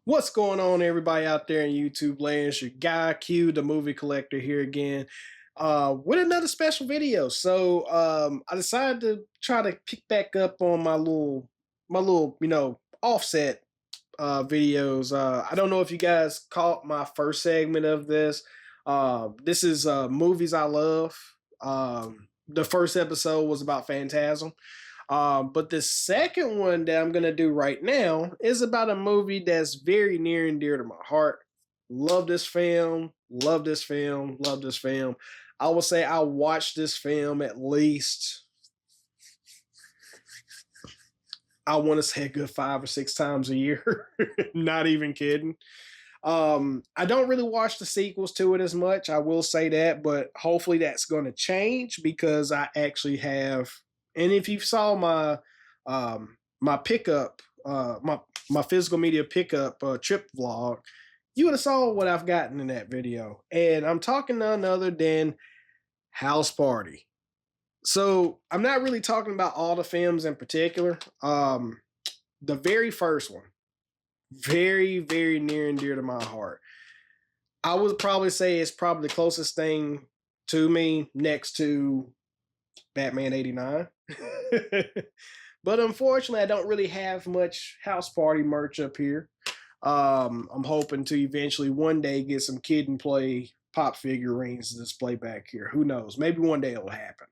What's going on, everybody out there in YouTube land? It's your guy Q, the movie collector, here again, with another special video. I decided to try to pick back up on my little offset videos. I don't know if you guys caught my first segment of this. This is movies I love. The first episode was about Phantasm. But the second one that I'm gonna do right now is about a movie that's very near and dear to my heart. Love this film. Love this film. Love this film. I would say I watched this film at least, I want to say a good 5 or 6 times a year. Not even kidding. I don't really watch the sequels to it as much. I will say that, but hopefully that's going to change because I actually have. And if you saw my pickup, my physical media pickup trip vlog, you would have saw what I've gotten in that video. And I'm talking none other than House Party. So I'm not really talking about all the films in particular. The very first one, very, very near and dear to my heart. I would probably say it's probably the closest thing to me next to Batman 89. But unfortunately, I don't really have much House Party merch up here. I'm hoping to eventually one day get some Kid and Play pop figurines to display back here. Who knows? Maybe one day it'll happen.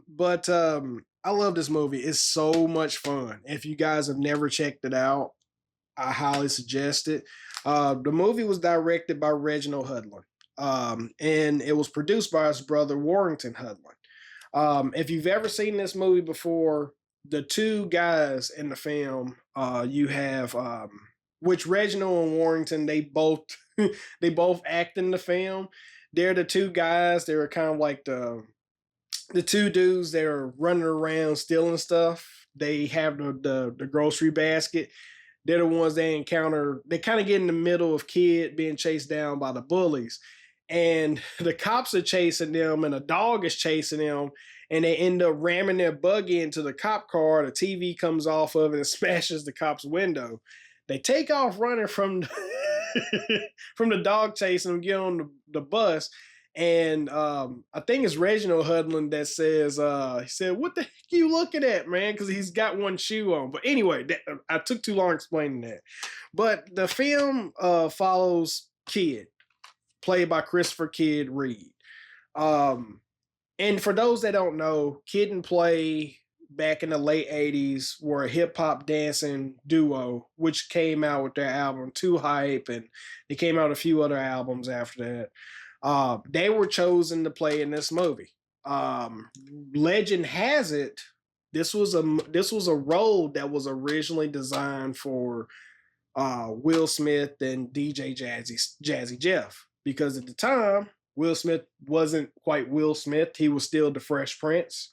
But I love this movie. It's so much fun. If you guys have never checked it out, I highly suggest it. The movie was directed by Reginald Hudlin, and it was produced by his brother Warrington Hudlin. If you've ever seen this movie before, the two guys in the film, you have, which Reginald and Warrington, they both they both act in the film. They're the two guys. They were kind of like the two dudes that are running around stealing stuff. They have the grocery basket. They're the ones they encounter. They kind of get in the middle of Kid being chased down by the bullies. And the cops are chasing them, and a dog is chasing them, and they end up ramming their buggy into the cop car. The TV comes off of it and smashes the cop's window. They take off running from from the dog chasing them, get on the bus, and I think it's Reginald Hudlin that says, he said, "What the heck are you looking at, man?" Because he's got one shoe on. But anyway, I took too long explaining that. But the film follows Kid, played by Christopher Kid Reed. And for those that don't know, Kid and Play back in the late 80s were a hip hop dancing duo, which came out with their album Too Hype, and they came out a few other albums after that. They were chosen to play in this movie. Legend has it this was a role that was originally designed for Will Smith and DJ Jazzy Jeff, because at the time Will Smith wasn't quite Will Smith. He was still the Fresh Prince.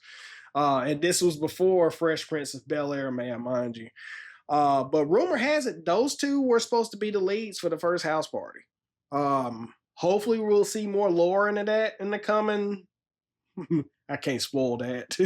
And this was before Fresh Prince of Bel-Air, man, mind you. But rumor has it those two were supposed to be the leads for the first House Party. Hopefully we'll see more lore into that in the coming. I can't spoil that.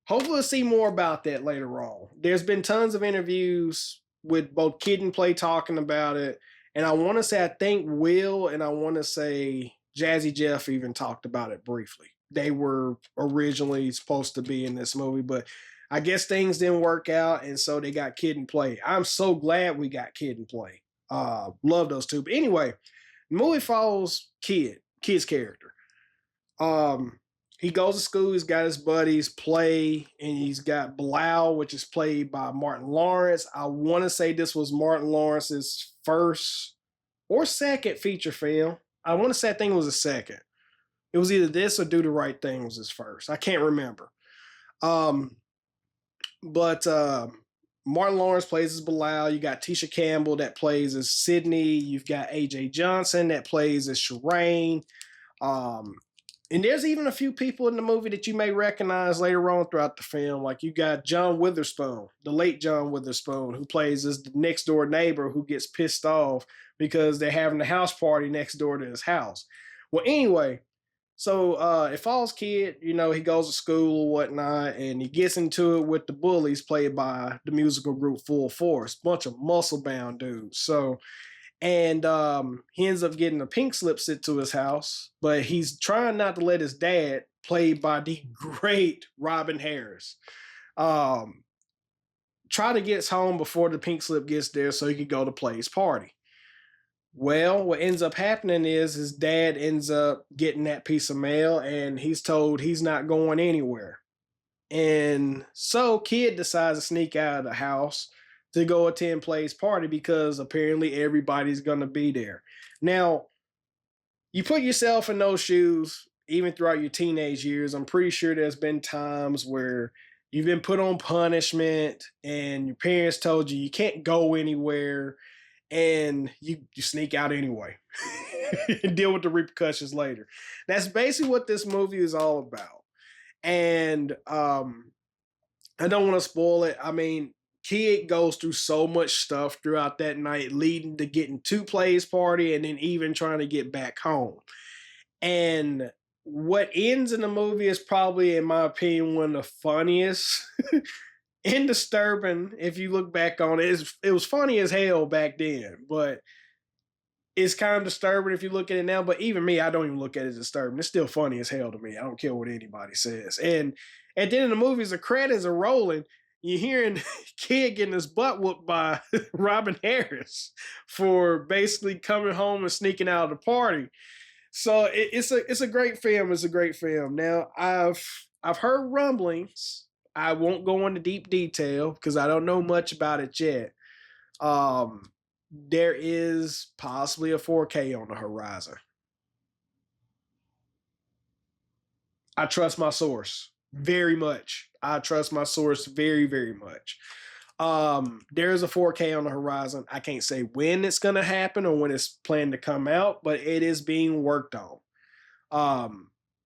Hopefully we'll see more about that later on. There's been tons of interviews with both Kid and Play talking about it. And I want to say, I think Will and I want to say Jazzy Jeff even talked about it briefly. They were originally supposed to be in this movie, but I guess things didn't work out, and so they got Kid and Play. I'm so glad we got Kid and Play. Love those two. But anyway, the movie follows Kid's character. He goes to school, he's got his buddies Play, and he's got Blau, which is played by Martin Lawrence. I want to say this was Martin Lawrence's first or second feature film. I want to say I think it was a second. It was either this or Do the Right Thing was his first. I can't remember. But Martin Lawrence plays as Bilal. You got Tisha Campbell that plays as Sydney. You've got AJ Johnson that plays as Shireen. And there's even a few people in the movie that you may recognize later on throughout the film. Like you got John Witherspoon, the late John Witherspoon, who plays as the next door neighbor who gets pissed off because they're having a house party next door to his house. Well, anyway, So if Fall's kid, you know, he goes to school or whatnot, and he gets into it with the bullies played by the musical group Full Force, bunch of muscle bound dudes. So and he ends up getting a pink slip sent to his house, but he's trying not to let his dad, played by the great Robin Harris, um, try to get home before the pink slip gets there so he can go to play his party. Well, what ends up happening is his dad ends up getting that piece of mail and he's told he's not going anywhere. And so kid decides to sneak out of the house to go attend Play's party because apparently everybody's gonna be there. Now, you put yourself in those shoes even throughout your teenage years. I'm pretty sure there's been times where you've been put on punishment and your parents told you you can't go anywhere and you sneak out anyway and deal with the repercussions later. That's basically what this movie is all about. And I don't want to spoil it. I mean, Kid goes through so much stuff throughout that night, leading to getting to Play's party and then even trying to get back home. And what ends in the movie is probably, in my opinion, one of the funniest and disturbing. If you look back on it, it was funny as hell back then, but it's kind of disturbing if you look at it now. But even me, I don't even look at it as disturbing. It's still funny as hell to me. I don't care what anybody says. And at the end of the movie, as the credits are rolling, you're hearing Kid getting his butt whooped by Robin Harris for basically coming home and sneaking out of the party. So it's a great film. It's a great film. Now I've heard rumblings. I won't go into deep detail because I don't know much about it yet. There is possibly a 4K on the horizon. I trust my source very much. I trust my source very, very much. There is a 4K on the horizon. I can't say when it's going to happen or when it's planned to come out, but it is being worked on.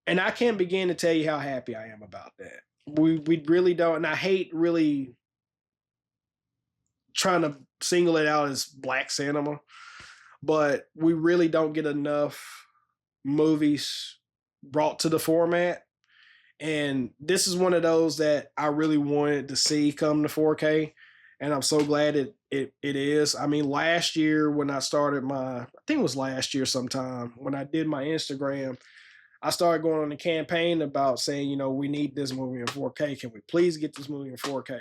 And I can't begin to tell you how happy I am about that. We really don't, and I hate really trying to single it out as black cinema, but we really don't get enough movies brought to the format. And this is one of those that I really wanted to see come to 4K. And I'm so glad it is. I mean, last year when I started I think it was last year sometime, when I did my Instagram, I started going on a campaign about saying, you know, we need this movie in 4K. Can we please get this movie in 4K?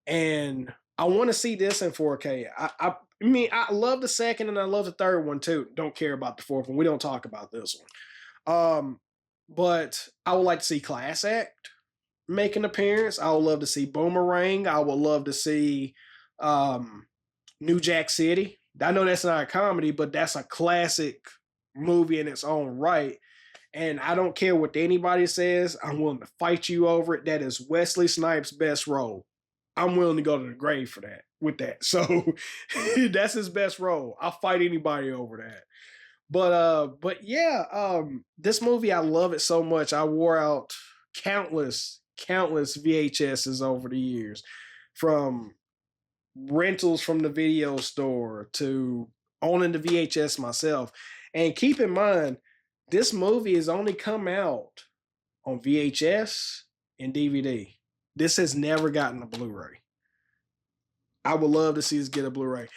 And I want to see this in 4K. I mean, I love the second and I love the third one too. Don't care about the fourth one. We don't talk about this one. But I would like to see Class Act make an appearance. I would love to see Boomerang. I would love to see New Jack City. I know that's not a comedy, but that's a classic movie in its own right. And I don't care what anybody says. I'm willing to fight you over it. That is Wesley Snipes' best role. I'm willing to go to the grave for that, with that. So that's his best role. I'll fight anybody over that. But yeah, this movie, I love it so much. I wore out countless VHSs over the years, from rentals from the video store to owning the VHS myself. And keep in mind, this movie has only come out on VHS and DVD. This has never gotten a Blu-ray. I would love to see us get a Blu-ray.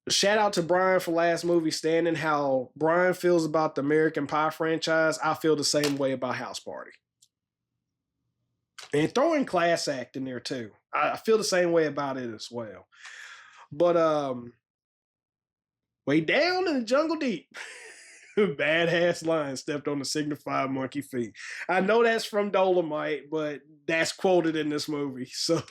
Shout out to Brian for Last Movie Standing. How Brian feels about the American Pie franchise, I feel the same way about House Party. And throw in Class Act in there too. I feel the same way about it as well. But way down in the jungle deep, badass lion stepped on the signified monkey feet. I know that's from Dolomite, but that's quoted in this movie. So,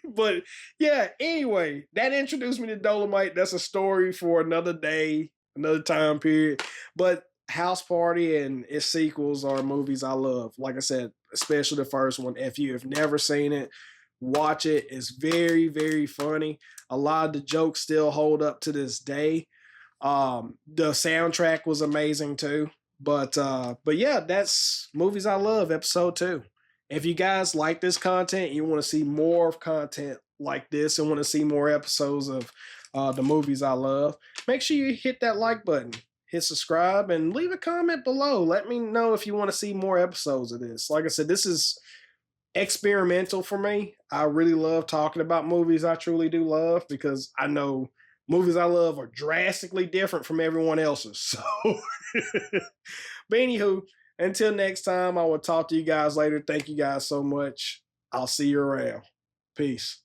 but yeah, anyway, that introduced me to Dolomite. That's a story for another day, another time period. But House Party and its sequels are movies I love. Like I said, especially the first one. If you have never seen it, watch it. It's very, very funny. A lot of the jokes still hold up to this day. The soundtrack was amazing too. But yeah, that's movies I love, episode 2. If you guys like this content, you want to see more of content like this and want to see more episodes of the movies I love, make sure you hit that like button. hit subscribe, and leave a comment below. Let me know if you want to see more episodes of this. Like I said, this is experimental for me. I really love talking about movies I truly do love, because I know movies I love are drastically different from everyone else's. So, but anywho, until next time, I will talk to you guys later. Thank you guys so much. I'll see you around. Peace.